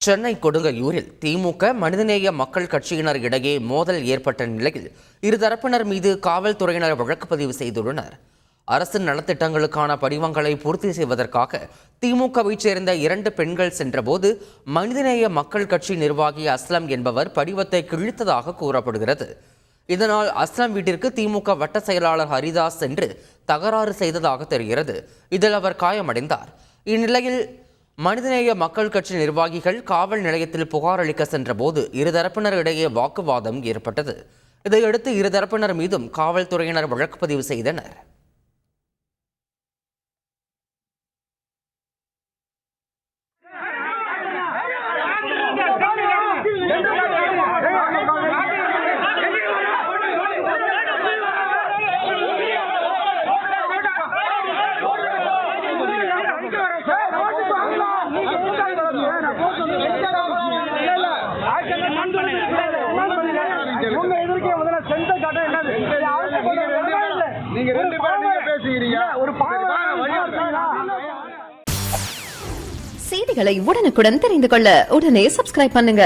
சென்னை கொடுங்கையூரில் திமுக மனிதநேய மக்கள் கட்சியினர் இடையே மோதல் ஏற்பட்ட நிலையில் இருதரப்பினர் மீது காவல்துறையினர் வழக்கு பதிவு செய்துள்ளனர். அரசின் நலத்திட்டங்களுக்கான படிவங்களை பூர்த்தி செய்வதற்காக திமுகவைச் சேர்ந்த 2 பெண்கள் சென்றபோது மனிதநேய மக்கள் கட்சி நிர்வாகி அஸ்லம் என்பவர் படிவத்தை கிழித்ததாக கூறப்படுகிறது. இதனால் அஸ்லம் வீட்டிற்கு திமுக வட்ட செயலாளர் ஹரிதாஸ் சென்று தகராறு செய்ததாக தெரிகிறது. இதில் அவர் காயமடைந்தார். இந்நிலையில் மனிதநேய மக்கள் கட்சி நிர்வாகிகள் காவல் நிலையத்தில் புகார் அளிக்க சென்றபோது இருதரப்பினர் இடையே வாக்குவாதம் ஏற்பட்டது. இதையடுத்து இருதரப்பினர் மீதும் காவல்துறையினர் வழக்கு பதிவு செய்தனர். செய்திகளை உடனுக்குடன் தெரிந்து கொள்ள உடனே சப்ஸ்கிரைப் பண்ணுங்க.